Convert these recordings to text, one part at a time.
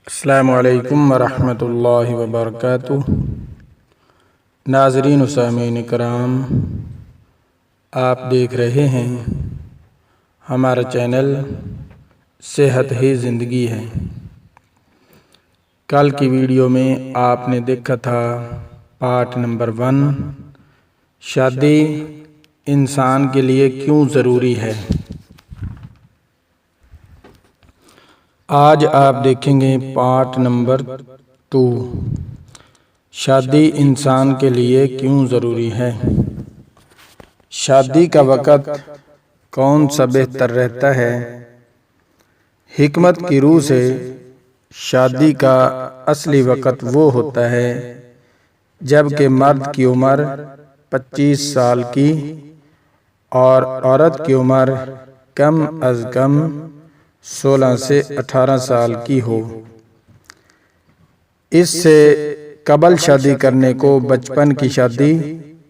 السلام علیکم ورحمۃ اللہ وبرکاتہ۔ ناظرین و سامعین کرام، آپ دیکھ رہے ہیں ہمارا چینل صحت ہی زندگی ہے۔ کل کی ویڈیو میں آپ نے دیکھا تھا پارٹ نمبر 1، شادی انسان کے لیے کیوں ضروری ہے۔ آج آپ دیکھیں گے پارٹ نمبر 2، شادی انسان کے لیے کیوں ضروری ہے۔ شادی کا وقت کون سا بہتر رہتا ہے؟ حکمت کی روح سے شادی کا اصلی وقت وہ ہوتا ہے جب کہ مرد کی عمر 25 سال کی اور عورت کی عمر کم از کم 16 سے 18 سال کی ہو۔ اس سے قبل شادی کرنے کو بچپن کی شادی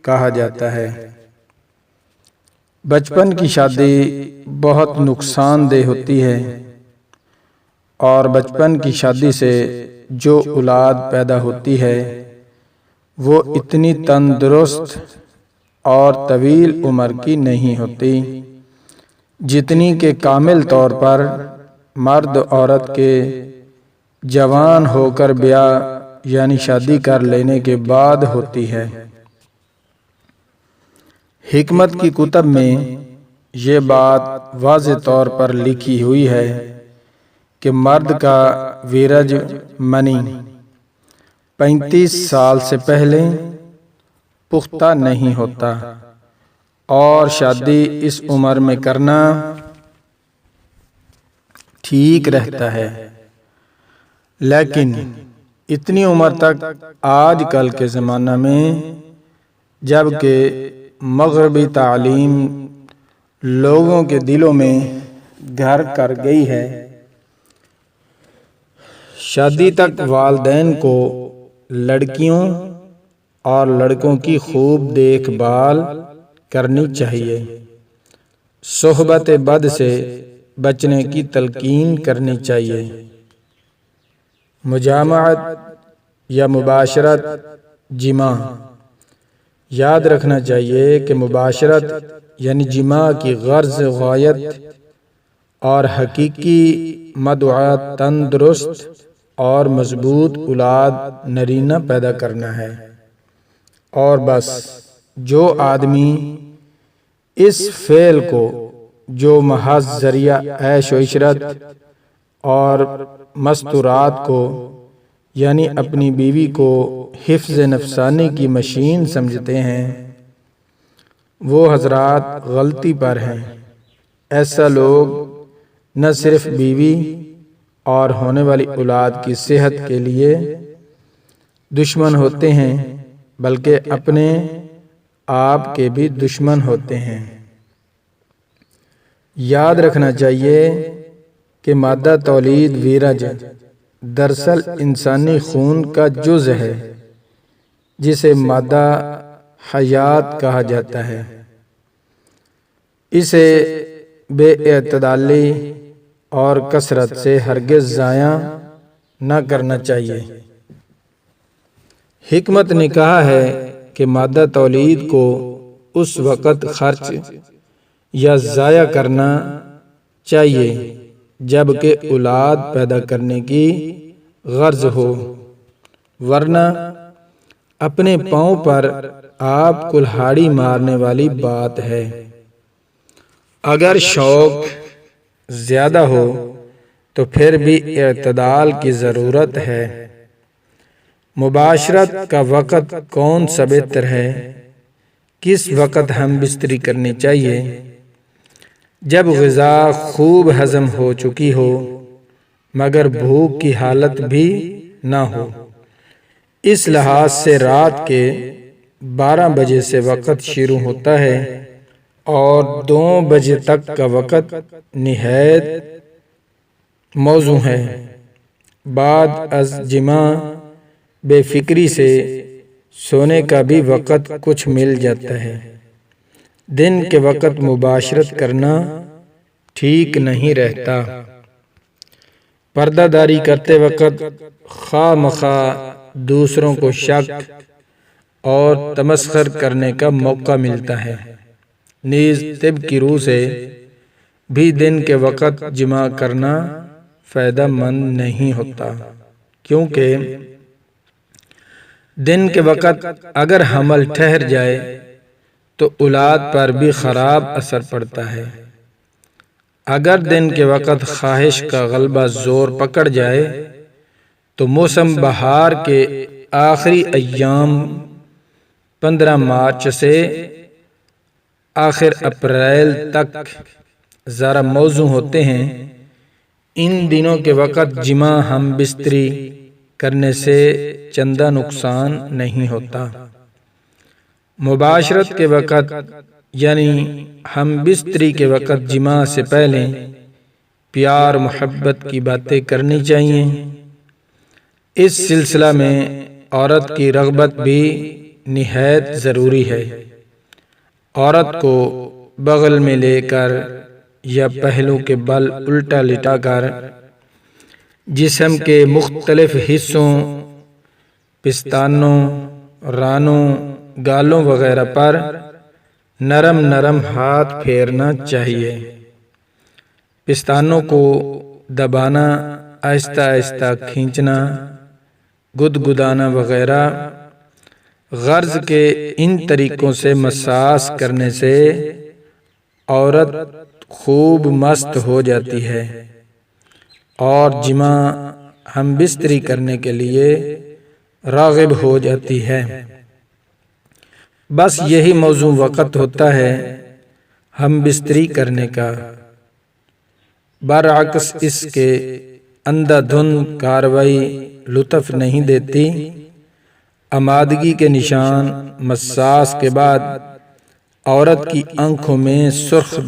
کہا جاتا ہے۔ بچپن کی شادی بہت نقصان دہ ہوتی ہے اور بچپن کی شادی سے جو اولاد پیدا ہوتی ہے وہ اتنی تندرست اور طویل عمر کی نہیں ہوتی جتنی کہ کامل طور پر مرد عورت کے جوان ہو کر بیاہ یعنی شادی کر لینے کے بعد ہوتی ہے۔ حکمت کی کتب میں یہ بات واضح طور پر لکھی ہوئی ہے کہ مرد کا ویرج منی 35 سال سے پہلے پختہ نہیں ہوتا اور شادی اس عمر میں کرنا ٹھیک رہتا ہے، لیکن اتنی عمر تک آج کل کے زمانہ میں جب کہ مغربی تعلیم لوگوں کے دلوں میں گھر کر گئی ہے، شادی تک والدین کو لڑکیوں اور لڑکوں کی خوب دیکھ بھال کرنی چاہیے، صحبت بد سے بچنے کی تلقین کرنی چاہیے۔ مجامعت یا مباشرت جماع، یاد رکھنا چاہیے کہ مباشرت یعنی جماع کی غرض غایت اور حقیقی مدعا تندرست اور مضبوط اولاد نرینہ پیدا کرنا ہے، اور بس جو آدمی اس فعل کو جو محض ذریعہ عیش و عشرت اور مستورات کو یعنی اپنی بیوی کو حفظ نفسانی کی مشین سمجھتے ہیں، وہ حضرات غلطی پر ہیں۔ ایسا لوگ نہ صرف بیوی اور ہونے والی اولاد کی صحت کے لیے دشمن ہوتے ہیں بلکہ اپنے آپ کے بھی دشمن ہوتے ہیں۔ یاد رکھنا چاہیے کہ مادہ تولید ویرج دراصل انسانی خون کا جز ہے جسے مادہ حیات کہا جاتا ہے۔ اسے بے اعتدالی اور کثرت سے ہرگز ضائع نہ کرنا چاہیے۔ حکمت نے کہا ہے کہ مادہ تولید کو اس وقت خرچ یا ضائع کرنا چاہیے جب کہ اولاد پیدا کرنے کی غرض ہو، ورنہ اپنے پاؤں پر آپ کلہاڑی مارنے والی بات ہے۔ اگر شوق زیادہ ہو تو پھر بھی اعتدال کی ضرورت ہے۔ مباشرت کا وقت کون سا بہتر ہے؟ کس وقت ہم بستری کرنی چاہیے؟ جب غذا خوب ہضم ہو چکی ہو مگر بھوک کی حالت بھی نہ ہو۔ اس لحاظ سے رات کے 12 بجے سے وقت شروع ہوتا ہے اور 2 بجے تک کا وقت نہایت موزوں ہے۔ بعد از جماع بے فکری سے سونے کا بھی وقت کچھ مل جاتا ہے۔ دن کے وقت مباشرت کرنا ٹھیک نہیں رہتا۔ پردہ داری کرتے وقت خواہ مخواہ دوسروں کو شک اور تمسخر کرنے کا موقع ملتا ہے۔ نیز طب کی روح سے بھی دن کے وقت جماع کرنا فائدہ مند نہیں ہوتا، کیونکہ دن کے وقت اگر حمل ٹھہر جائے تو اولاد پر بھی خراب اثر پڑتا ہے۔ اگر دن کے وقت خواہش کا غلبہ زور پکڑ جائے تو موسم بہار کے آخری ایام 15 مارچ سے آخر اپریل تک ذرا موزوں ہوتے ہیں۔ ان دنوں کے وقت جماع ہم بستری کرنے سے چندہ نقصان نہیں ہوتا۔ مباشرت کے وقت یعنی ہم بستری کے وقت جماع سے پہلے پیار محبت کی باتیں کرنی چاہیے۔ اس سلسلہ میں عورت کی رغبت بھی نہایت ضروری ہے۔ عورت کو بغل میں لے کر یا پہلو کے بل الٹا لٹا کر جسم کے مختلف حصوں، پستانوں، رانوں، گالوں وغیرہ پر نرم نرم ہاتھ پھیرنا چاہیے۔ پستانوں کو دبانا، آہستہ آہستہ کھینچنا، گدگدانا وغیرہ غرض کے ان طریقوں سے مساج کرنے سے عورت خوب مست ہو جاتی ہے اور جماع ہم بستری کرنے کے لیے راغب ہو جاتی ہے۔ بس یہی موزوں وقت ہوتا ہے ہم بستری کرنے کا۔ برعکس اس کے اندھا دھند کارروائی لطف نہیں دیتی۔ آمادگی کے نشان مساج کے بعد عورت کی آنکھوں میں سرخ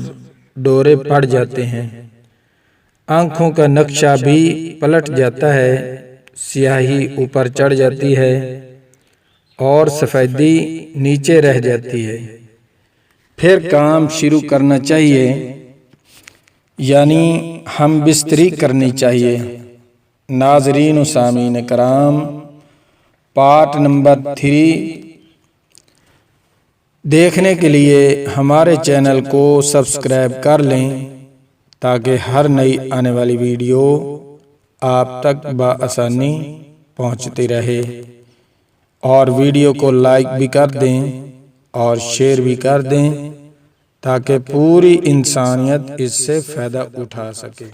ڈورے پڑ جاتے ہیں، آنکھوں کا نقشہ بھی پلٹ جاتا ہے، سیاہی اوپر چڑھ جاتی ہے اور سفیدی نیچے رہ جاتی ہے۔ پھر کام شروع کرنا چاہیے، یعنی ہم بستری کرنی چاہیے۔ ناظرین و سامعین کرام، پارٹ نمبر 3 دیکھنے کے لیے ہمارے چینل کو سبسکرائب کر لیں تاکہ ہر نئی آنے والی ویڈیو آپ تک بآسانی پہنچتی رہے، اور ویڈیو کو لائک بھی کر دیں اور شیئر بھی کر دیں تاکہ پوری انسانیت اس سے فائدہ اٹھا سکے۔